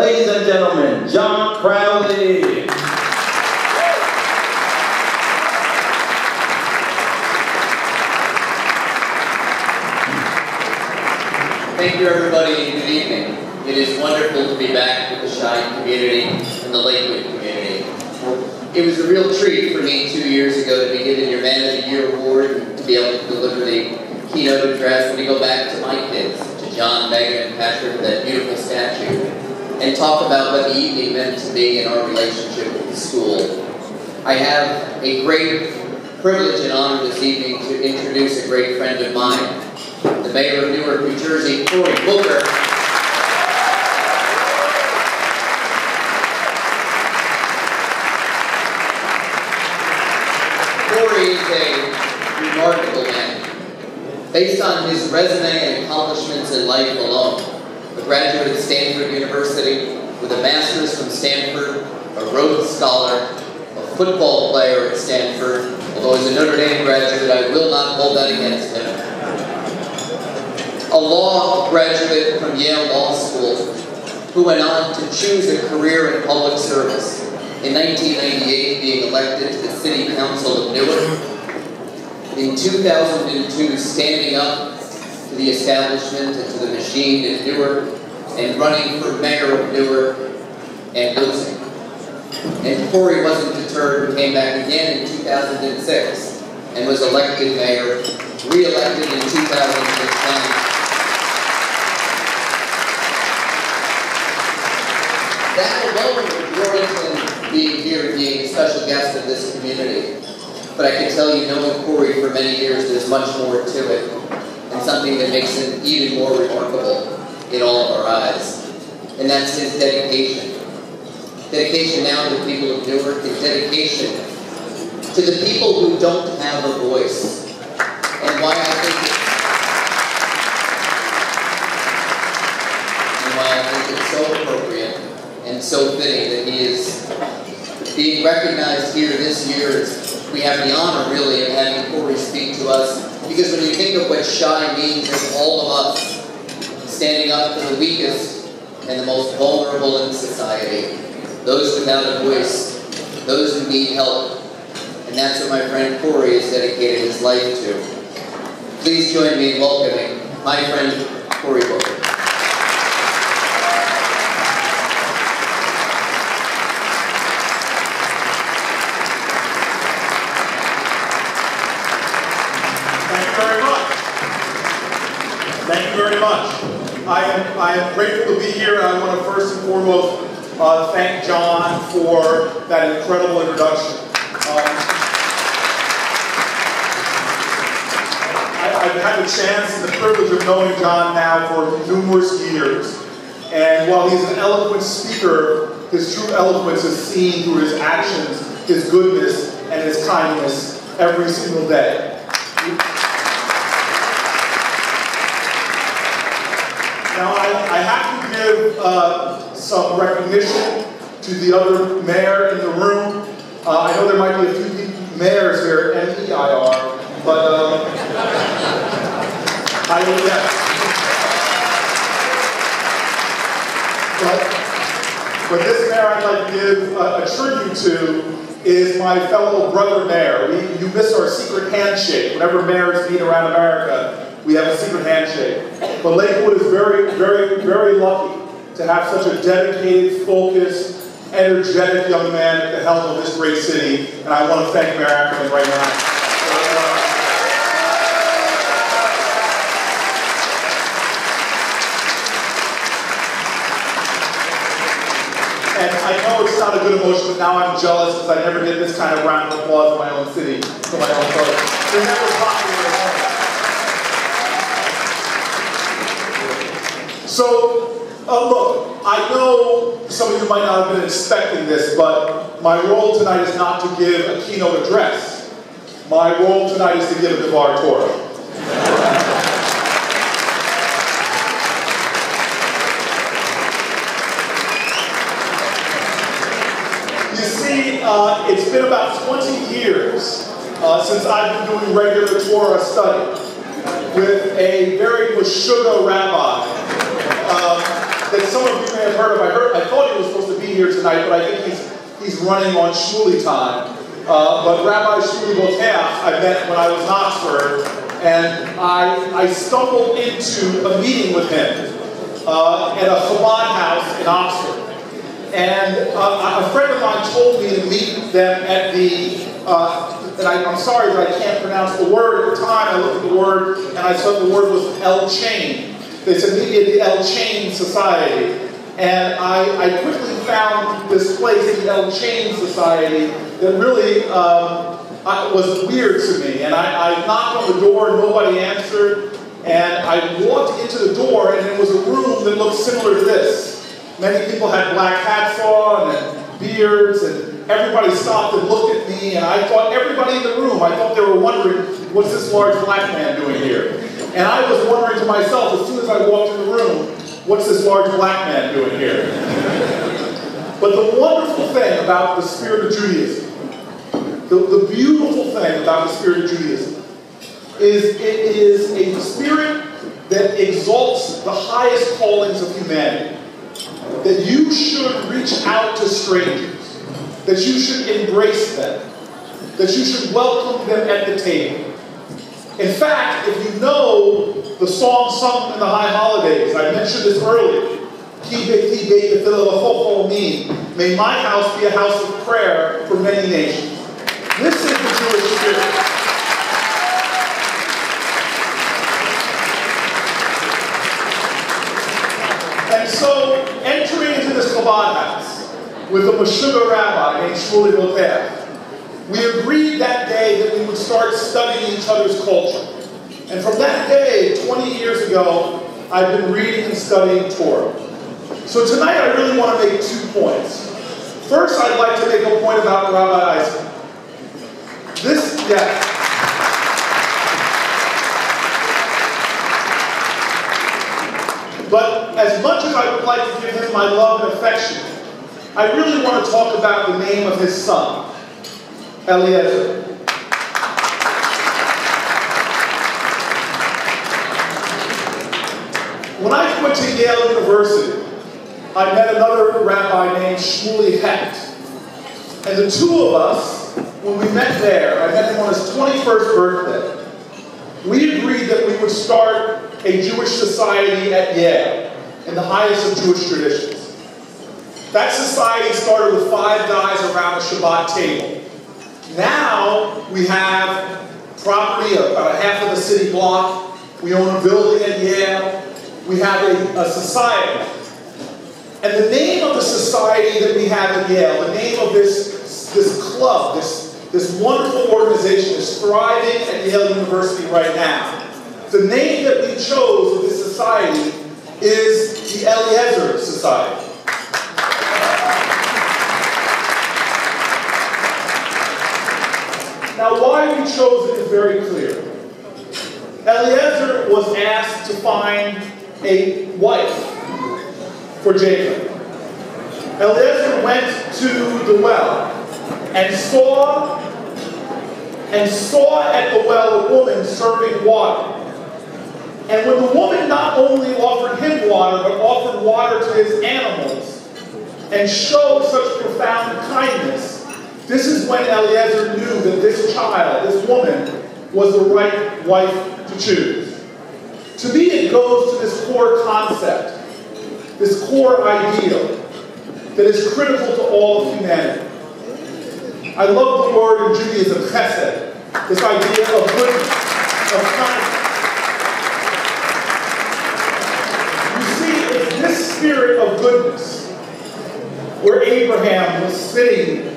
Ladies and gentlemen, John Crowley. Thank you, everybody, and good evening. It is wonderful to be back with the Shine community and the Lakewood community. It was a real treat for me 2 years ago to be given your Man of the Year award and to be able to deliver the keynote address and to go back to my kids, to John, Megan, and Patrick, that beautiful statue, and talk about what the evening meant to me and our relationship with the school. I have a great privilege and honor this evening to introduce a great friend of mine, the Mayor of Newark, New Jersey, Cory Booker. Cory is a remarkable man. Based on his resume and accomplishments in life alone, a graduate at Stanford University with a master's from Stanford, a Rhodes Scholar, a football player at Stanford, although as a Notre Dame graduate, I will not hold that against him. A law graduate from Yale Law School, who went on to choose a career in public service. In 1998, being elected to the City Council of Newark. In 2002, standing up to the establishment and to the machine in Newark, and running for mayor of Newark, and losing. And Cory wasn't deterred and came back again in 2006, and was elected mayor, re-elected in 2010. That alone would warrant him being here, being a special guest of this community. But I can tell you, knowing Cory for many years, there's much more to it, and something that makes him even more remarkable in all of our eyes. And that's his dedication. Dedication now to the people of Newark, and dedication to the people who don't have a voice. And why I think it's so appropriate and so fitting that he is being recognized here this year. We have the honor, really, of having Cory speak to us, because when you think of what Shy means, it's all of us standing up for the weakest and the most vulnerable in society, those without a voice, those who need help, and that's what my friend Cory has dedicated his life to. Please join me in welcoming my friend Cory Booker. I am grateful to be here, and I want to first and foremost thank John for that incredible introduction. I've had the chance and the privilege of knowing John now for numerous years, and while he's an eloquent speaker, his true eloquence is seen through his actions, his goodness, and his kindness every single day. Now, I have to give some recognition to the other mayor in the room. I know there might be a few mayors here, M-E-I-R, but but this mayor I'd like to give a tribute to is my fellow brother mayor. You miss our secret handshake. Whenever mayors meet around America, we have a secret handshake. But Lakewood is very, very, very lucky to have such a dedicated, focused, energetic young man at the helm of this great city. And I want to thank Mayor Ackerman right now. And I know it's not a good emotion, but now I'm jealous because I never get this kind of round of applause in my own city, for my own folks. They're never popular at home. So, look, I know some of you might not have been expecting this, but my role tonight is not to give a keynote address. My role tonight is to give a Devar Torah. You see, it's been about 20 years since I've been doing regular Torah study with a very Meshuggah rabbi that some of you may have heard of. I thought here tonight, but I think he's running on Shmuley time. But Rabbi Shmuley Boteach, I met when I was in Oxford, and I stumbled into a meeting with him at a Chabad house in Oxford. And a friend of mine told me to meet them at the, and I'm sorry that I can't pronounce the word. At the time, I looked at the word, and I saw the word was El Chain. They said meet me at the El Chain Society. And I quickly found this place, the El Chain Society, that really was weird to me. And I knocked on the door, nobody answered. And I walked into the door, and it was a room that looked similar to this. Many people had black hats on and beards, and everybody stopped and looked at me, and I thought everybody in the room, I thought they were wondering, what's this large black man doing here? And I was wondering to myself, as soon as I walked in the room, what's this large black man doing here? But the wonderful thing about the spirit of Judaism, the beautiful thing about the spirit of Judaism, is it is a spirit that exalts the highest callings of humanity. That you should reach out to strangers, that you should embrace them, that you should welcome them at the table. In fact, if you know the song sung in the high holidays, I mentioned this earlier, may my house be a house of prayer for many nations. This is the Jewish spirit. And so, entering into this Chabad house with a Meshuggah rabbi named Shmuley Boteach, we agreed that day that we would start studying each other's culture. And from that day, 20 years ago, I've been reading and studying Torah. So tonight I really want to make 2 points. First, I'd like to make a point about Rabbi Isaac. But as much as I would like to give him my love and affection, I really want to talk about the name of his son, Eliezer. When I went to Yale University, I met another rabbi named Shmuley Hecht. And the two of us, when we met there, I met him on his 21st birthday, we agreed that we would start a Jewish society at Yale, in the highest of Jewish traditions. That society started with 5 guys around a Shabbat table. Now we have property about half of the city block. We own a building at Yale. We have a society. And the name of the society that we have at Yale, the name of this club, this wonderful organization is thriving at Yale University right now. The name that we chose of this society is the Eliezer Society. Now, why we chose it is very clear. Eliezer was asked to find a wife for Jacob. Eliezer went to the well and saw at the well a woman serving water. And when the woman not only offered him water, but offered water to his animals, and showed such profound kindness, this is when Eliezer knew that this child, this woman, was the right wife to choose. To me, it goes to this core concept, this core ideal, that is critical to all of humanity. I love the word in Judaism, chesed, this idea of goodness, of kindness. This spirit of goodness, where Abraham was sitting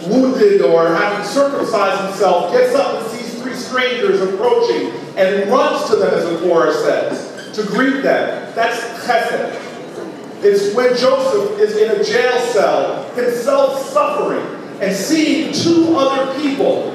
wounded or having circumcised himself, gets up and sees 3 strangers approaching and runs to them, as the Torah says, to greet them. That's chesed. It's when Joseph is in a jail cell, himself suffering, and seeing 2 other people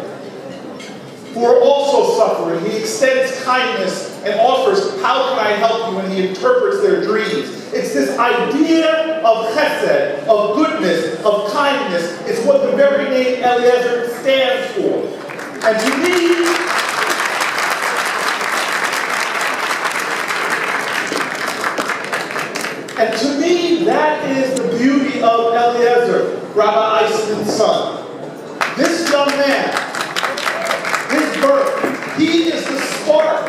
who are also suffering. He extends kindness and offers, how can I help you, when he interprets their dreams. It's this idea of chesed, of goodness, of kindness. It's what the very name Eliezer stands for. And to me, that is the beauty of Eliezer. Rabbi Eisenman's son. This young man, his birth, he is the spark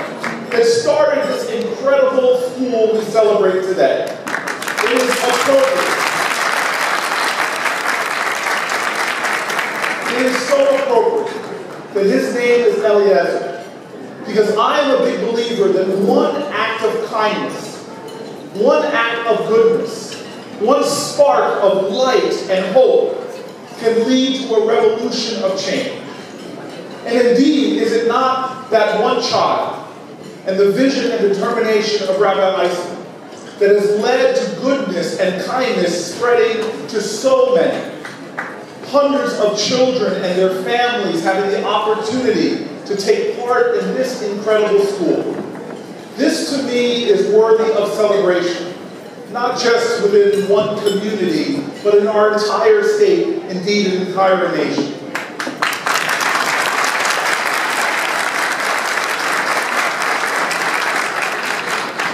that started this incredible school we celebrate today. It is appropriate. It is so appropriate that his name is Eliezer. Because I am a big believer that one act of kindness, one act of goodness, one spark of light and hope can lead to a revolution of change. And indeed, is it not that one child and the vision and determination of Rabbi Eisman that has led to goodness and kindness spreading to so many? Hundreds of children and their families having the opportunity to take part in this incredible school. This to me is worthy of celebration, not just within one community, but in our entire state, indeed an entire nation.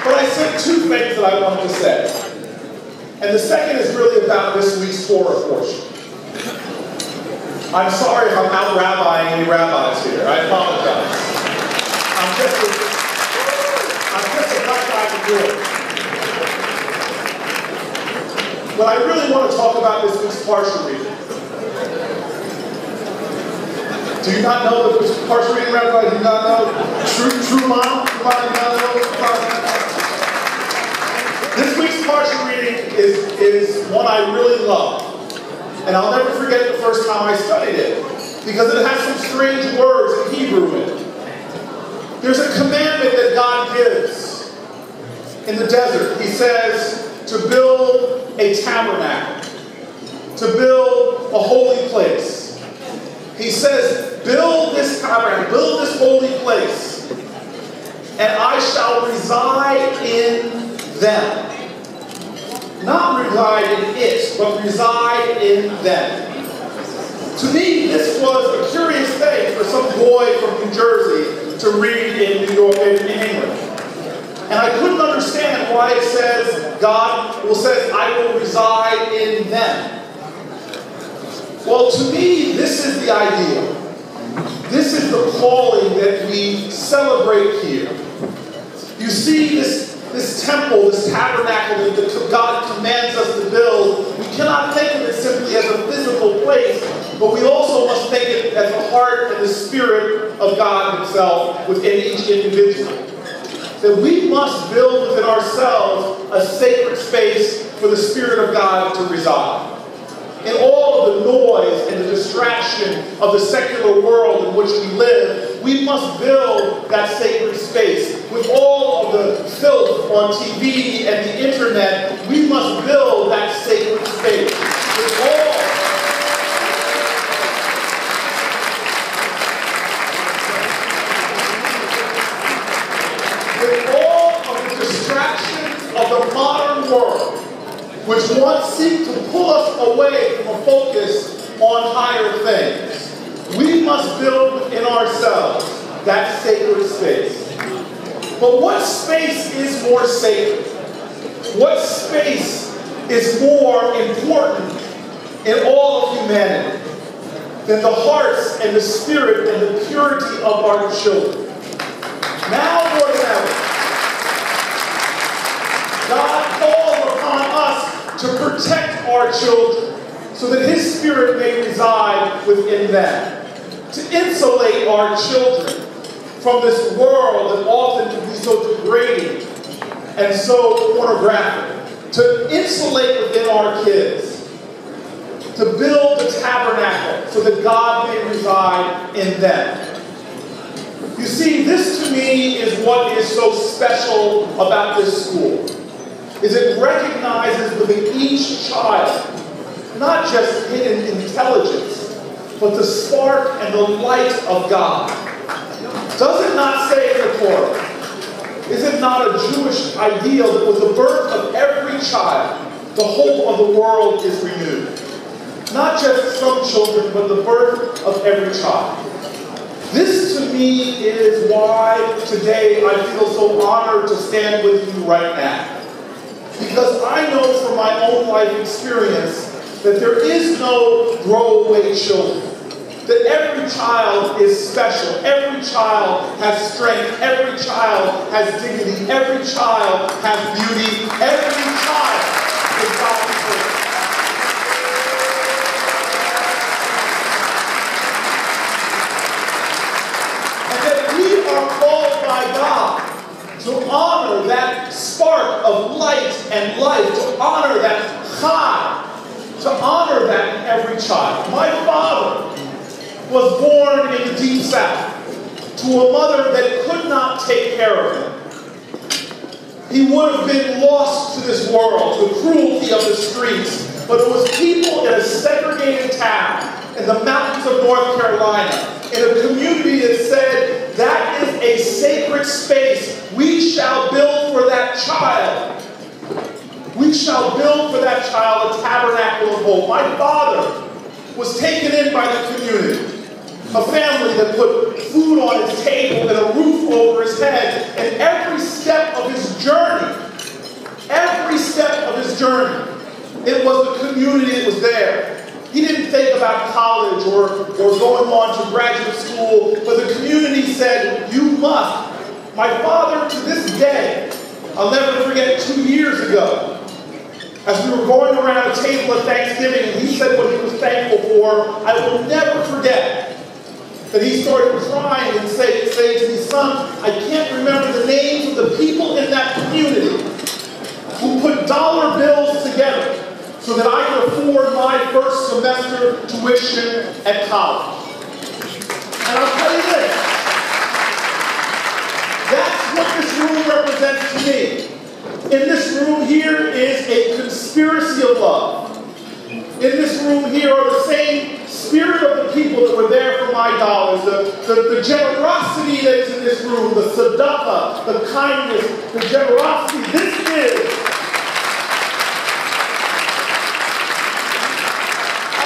But I said two things that I wanted to say. And the second is really about this week's Torah portion. I'm sorry if I'm out-rabbiing any rabbis here. I apologize. I'm just a black guy to do it. But I really want to talk about this week's Parsha reading. Do you not know the Parsha reading, Rabbi? Do you not know? True mom? Do you not know? This week's Parsha reading is one I really love. And I'll never forget the first time I studied it, because it has some strange words in Hebrew in it. There's a commandment that God gives in the desert. He says to build a tabernacle, to build a holy place. He says, build this tabernacle, build this holy place, and I shall reside in them. Not reside in it, but reside in them. To me, this was a curious thing for some boy from New Jersey to read in New York and in England. And I couldn't understand why it says, God says, I will reside in them. Well, to me, this is the ideal. This is the calling that we celebrate here. You see this temple, this tabernacle that God commands us to build, we cannot think of it simply as a physical place, but we also must think it as the heart and the spirit of God himself within each individual. That we must build within ourselves a sacred space for the Spirit of God to reside. In all of the noise and the distraction of the secular world in which we live, we must build that sacred space. With all of the filth on TV and the internet, we must build that sacred space. With all of the distractions of the modern world, which once seek to pull us away from a focus on higher things, we must build within ourselves that sacred space. But what space is more sacred? What space is more important in all of humanity than the hearts and the spirit and the purity of our children? Now more than ever, God calls upon us to protect our children so that his spirit may reside within them. To insulate our children from this world that often can be so degrading and so pornographic. To insulate within our kids. To build the tabernacle so that God may reside in them. You see, this to me is what is so special about this school. Is it recognizes within each child not just hidden intelligence, but the spark and the light of God. Does it not say in the Torah? Is it not a Jewish ideal that with the birth of every child, the hope of the world is renewed? Not just some children, but the birth of every child. This to me is why today I feel so honored to stand with you right now. Because I know from my own life experience that there is no throwaway children, that every child is special, every child has strength, every child has dignity, every child has beauty, every child is God's children. And that we are called by God to honor that spark of light and life, to honor that chai, to honor that in every child. My father was born in the Deep South to a mother that could not take care of him. He would have been lost to this world, to the cruelty of the streets. But it was people in a segregated town in the mountains of North Carolina, in a community that said, that is a sacred space. We shall build for that child. We shall build for that child a tabernacle of hope. My father was taken in by the community. A family that put food on his table and a roof over his head. And every step of his journey, it was the community that was there. He didn't think about college or going on to graduate school, but the community said, you must. My father, to this day, I'll never forget 2 years ago, as we were going around a table at Thanksgiving, and he said what he was thankful for, I will never forget that he started crying and saying to me, son, I can't remember the names of the people in that community who put dollar bills together so that I could afford my first semester tuition at college. And I'll tell you this, that's what this room represents to me. In this room here is a conspiracy of love. In this room here are the same spirit of the people that were there for my dollars, the generosity that is in this room, the tzedakah, the kindness, the generosity. This is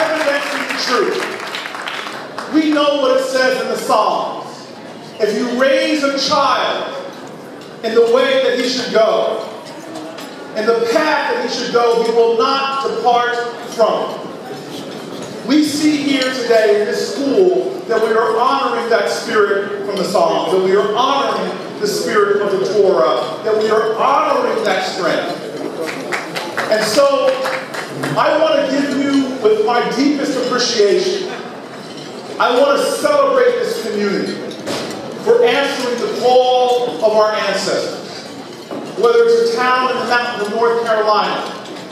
evidently the truth. We know what it says in the Psalms. If you raise a child in the way that he should go, in the path that he should go, he will not depart from it. We see here today in this school that we are honoring that spirit from the Psalms, that we are honoring the spirit of the Torah, that we are honoring that strength. And so, I want to give you, with my deepest appreciation, I want to celebrate this community for answering the call of our ancestors. Whether it's a town in the mountains of North Carolina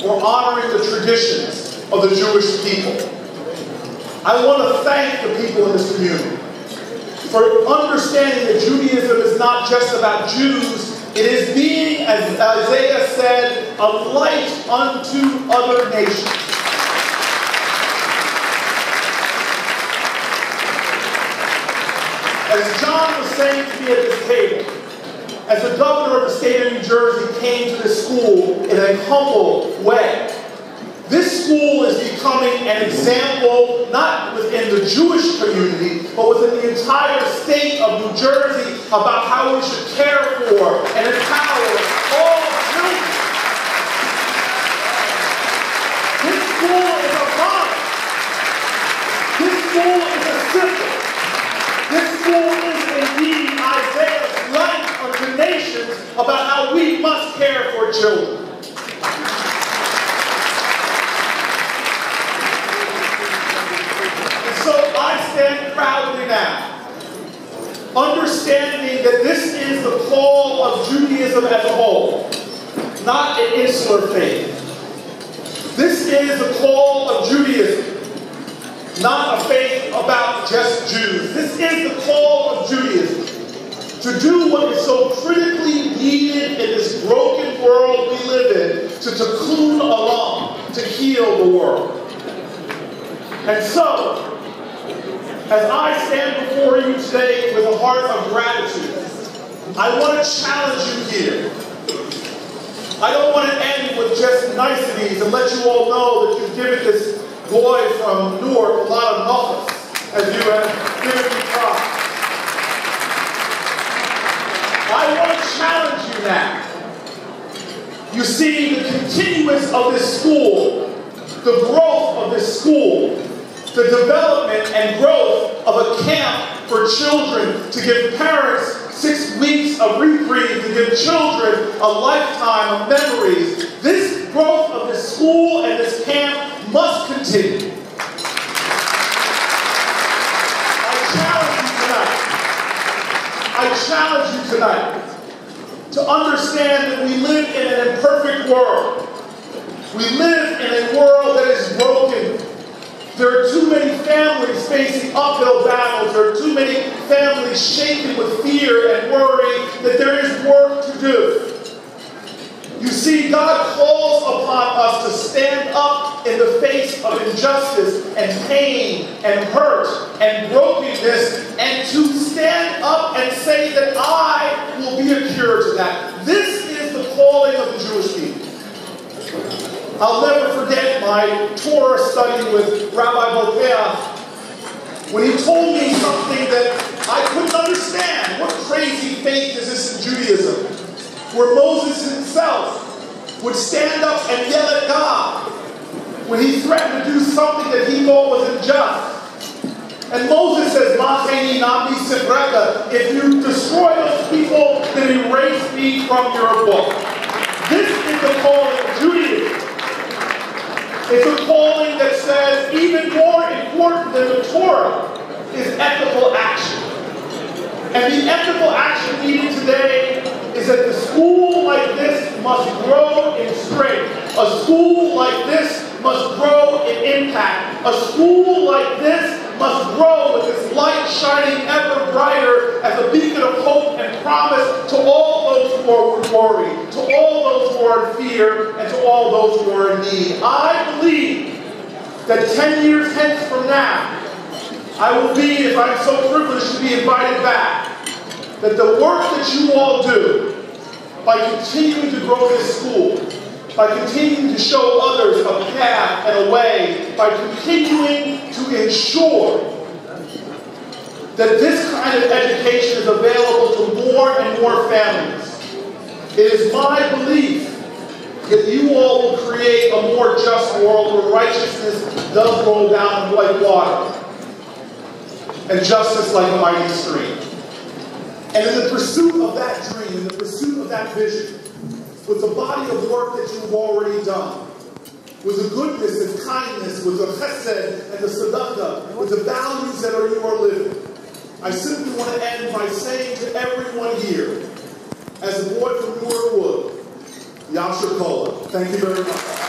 or honoring the traditions of the Jewish people. I want to thank the people in this community for understanding that Judaism is not just about Jews. It is being, as Isaiah said, a light unto other nations. As John was saying to me at this table, as the governor of the state of New Jersey came to this school in a humble way, this school is becoming an example, not within the Jewish community, but within the entire state of New Jersey about how we should care for and empower all children. This school is a model. This school is a symbol. This school is indeed Isaiah's light unto nations about how we must care for children. And so I stand proudly now, understanding that this is the call of Judaism as a whole, not an insular faith. This is the call of Judaism, not a faith about just Jews. This is the call of Judaism, to do what is so critically needed in this broken world we live in, to tikkun olam, to heal the world. And so, as I stand before you today with a heart of gratitude, I want to challenge you here. I don't want to end with just niceties and let you all know that you've given this boy from Newark a lot of numbers as you have given me time. I want to challenge you now. You see, the continuance of this school the growth of this school, the development and growth of a camp for children, to give parents 6 weeks of reprieve, to give children a lifetime of memories. This growth of this school and this camp must continue. I challenge you tonight to understand that we live in an imperfect world. We live in a world that is broken. There are too many families facing uphill battles. There are too many families shaken with fear and worry that there is work to do. You see, God calls upon us to stand up in the face of injustice and pain and hurt and brokenness, and to stand up and say that I will be a cure to that. This is the calling of the Jewish people. I'll never forget my Torah study with Rabbi Bokeach when he told me something that I couldn't understand. What crazy faith is this in Judaism, where Moses himself would stand up and yell at God when he threatened to do something that he thought was unjust. And Moses says, "Macheni nami sivreka," if you destroy those people, then erase me from your book. This is the calling of Judaism. It's a calling that says even more important than the Torah is ethical action. And the ethical action needed today is that the school like this must grow in strength. A school like this must grow in impact. A school like this must grow with its light shining ever brighter as a beacon of hope and promise to all those who are worried, to all those who are in fear, and to all those who are in need. I believe that 10 years hence from now, I will be, if I'm so privileged to be invited back, that the work that you all do, by continuing to grow this school, by continuing to show others a path and a way, by continuing to ensure that this kind of education is available to more and more families. It is my belief that you all will create a more just world where righteousness does roll down like water and justice like a mighty stream. And in the pursuit of that dream, in the pursuit of that vision, with the body of work that you've already done, with the goodness and kindness, with the chesed and the tzedakah, with the values that you are living, I simply want to end by saying to everyone here, as a boy from Newark Wood, Yasher Kola, thank you very much.